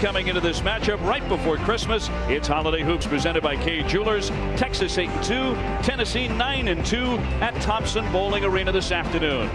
coming into this matchup right before Christmas. It's Holiday Hoops presented by Kay Jewelers. Texas 8-2, Tennessee 9-2 at Thompson Bowling Arena this afternoon.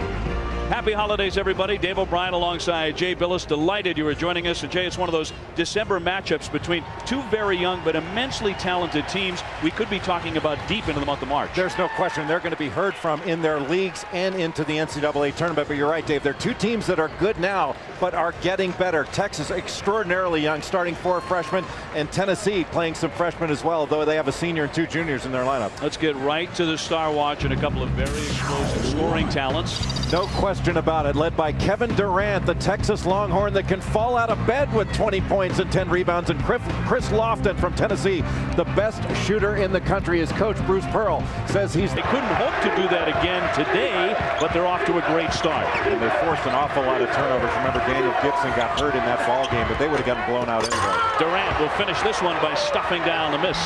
Happy holidays, everybody. Dave O'Brien alongside Jay Billis. Delighted you are joining us. And Jay, it's one of those December matchups between two very young but immensely talented teams we could be talking about deep into the month of March. There's no question they're going to be heard from in their leagues and into the NCAA tournament. But you're right, Dave. They're two teams that are good now but are getting better. Texas extraordinarily young, starting 4 freshmen, and Tennessee playing some freshmen as well, though they have a senior and 2 juniors in their lineup. Let's get right to the Star Watch and a couple of very explosive scoring talents. No question about it. Led by Kevin Durant, the Texas Longhorn that can fall out of bed with 20 points and 10 rebounds. And Chris Lofton from Tennessee, the best shooter in the country. His coach, Bruce Pearl, says they couldn't hope to do that again today, but they're off to a great start. And they forced an awful lot of turnovers. Remember, Daniel Gibson got hurt in that ball game, but they would have gotten blown out anyway. Durant will finish this one by stuffing down the miss.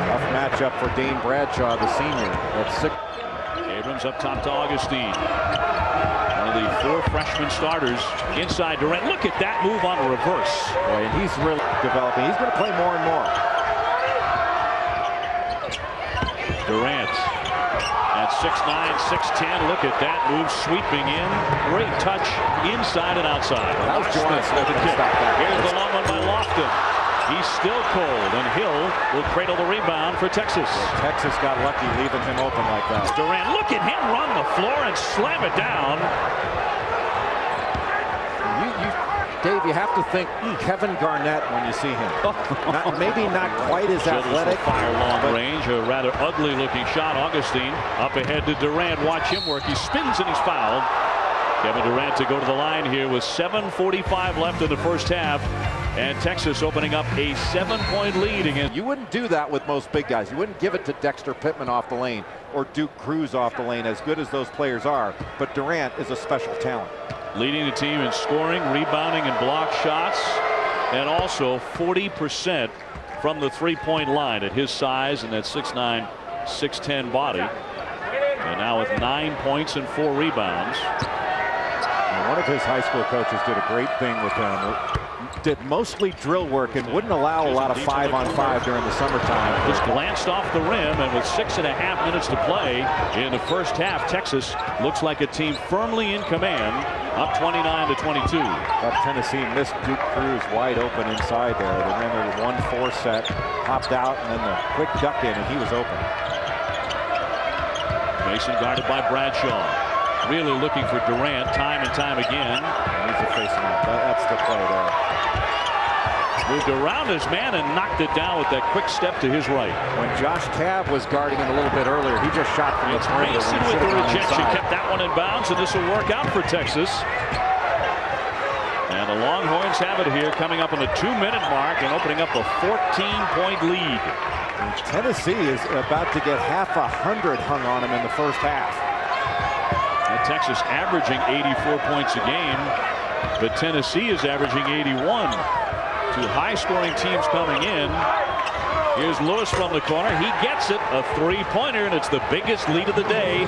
Tough matchup for Dane Bradshaw, the senior. That's 6. Abrams up top to Augustine. One of the 4 freshman starters inside Durant. Look at that move on a reverse. Boy, and he's really developing. He's going to play more and more. Durant at 6'9", 6'10". Look at that move sweeping in. Great touch inside and outside. That was Durant with the kick. Here's the long one by Lofton. He's still cold, and Hill will cradle the rebound for Texas. Well, Texas got lucky leaving him open like that. Durant, look at him run the floor and slam it down. Dave, you have to think Kevin Garnett when you see him. Maybe not quite as athletic. Fire long range, a rather ugly looking shot. Augustine up ahead to Durant. Watch him work. He spins and he's fouled. Kevin Durant to go to the line here with 7:45 left in the first half. And Texas opening up a 7-point lead again. You wouldn't do that with most big guys. You wouldn't give it to Dexter Pittman off the lane or Duke Cruz off the lane, as good as those players are. But Durant is a special talent. Leading the team in scoring, rebounding, and block shots, and also 40% from the three-point line at his size and that 6'9", 6'10" body. And now with 9 points and 4 rebounds. And one of his high school coaches did a great thing with him. Did mostly drill work and wouldn't allow a lot of 5-on-5 during the summertime. Just glanced off the rim, and with 6.5 minutes to play in the first half, Texas looks like a team firmly in command, up 29-22. But Tennessee missed Duke Cruz wide open inside there. They ran a 1-4 set, hopped out, and then the quick duck in, and he was open. Mason guarded by Bradshaw. Really looking for Durant time and time again. He's facing up. That's the play there. Moved around his man and knocked it down with that quick step to his right. When Josh Tabb was guarding him a little bit earlier, he just shot from the perimeter. Mason with the rejection kept that one in bounds, and this will work out for Texas. And the Longhorns have it here, coming up on the 2-minute mark and opening up a 14-point lead. And Tennessee is about to get half 100 hung on him in the first half. And Texas averaging 84 points a game, but Tennessee is averaging 81. 2 high-scoring teams coming in. Here's Lewis from the corner. He gets it, a 3-pointer, and it's the biggest lead of the day.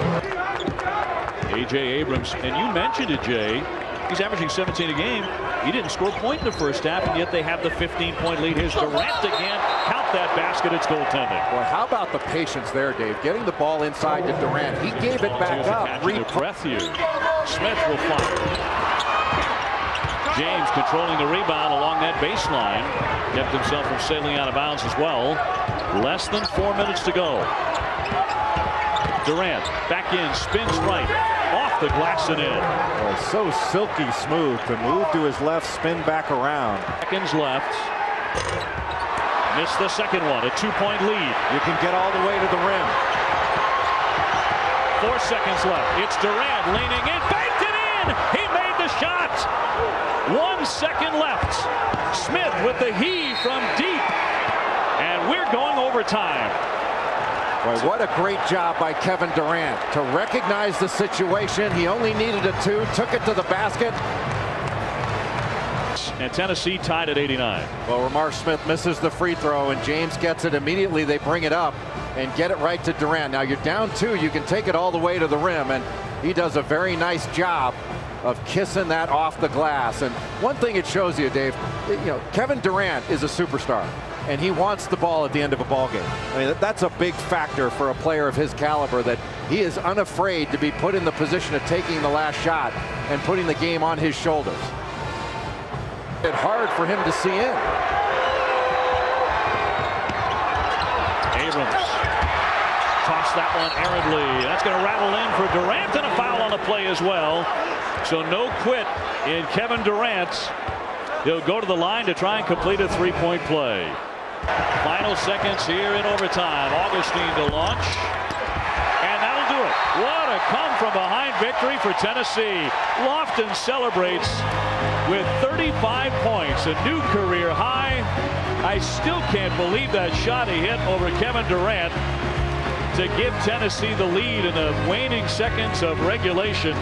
A.J. Abrams, and you mentioned it, Jay. He's averaging 17 a game. He didn't score a point in the first half, and yet they have the 15-point lead. Here's Durant again. Count that basket. It's goaltending. Boy, how about the patience there, Dave? Getting the ball inside to Durant. He gave it back up. Breath here. Smith will fire. James controlling the rebound along that baseline. Kept himself from sailing out of bounds as well. Less than 4 minutes to go. Durant back in, spins right, off the glass and in. Oh, so silky smooth to move to his left, spin back around. Seconds left. Missed the second one, a 2-point lead. You can get all the way to the rim. 4 seconds left. It's Durant leaning in, banked it in! He made the shot! 1 second left. Smith with the heave from deep. And we're going overtime. Boy, what a great job by Kevin Durant to recognize the situation. He only needed a 2, took it to the basket. And Tennessee tied at 89. Well, Ramar Smith misses the free throw, and James gets it immediately. They bring it up and get it right to Durant. Now you're down 2. You can take it all the way to the rim, and he does a very nice job of kissing that off the glass. And one thing it shows you, Dave, Kevin Durant is a superstar, and he wants the ball at the end of a ball game. I mean, that's a big factor for a player of his caliber, that he is unafraid to be put in the position of taking the last shot and putting the game on his shoulders. It's hard for him to see in. Abrams tossed that one errantly. That's going to rattle in for Durant, and a foul on the play as well. So no quit in Kevin Durant. He'll go to the line to try and complete a three-point play. Final seconds here in overtime. Augustine to launch. And that'll do it. What a come-from-behind victory for Tennessee. Lofton celebrates with 35 points, a new career high. I still can't believe that shot he hit over Kevin Durant to give Tennessee the lead in the waning seconds of regulation.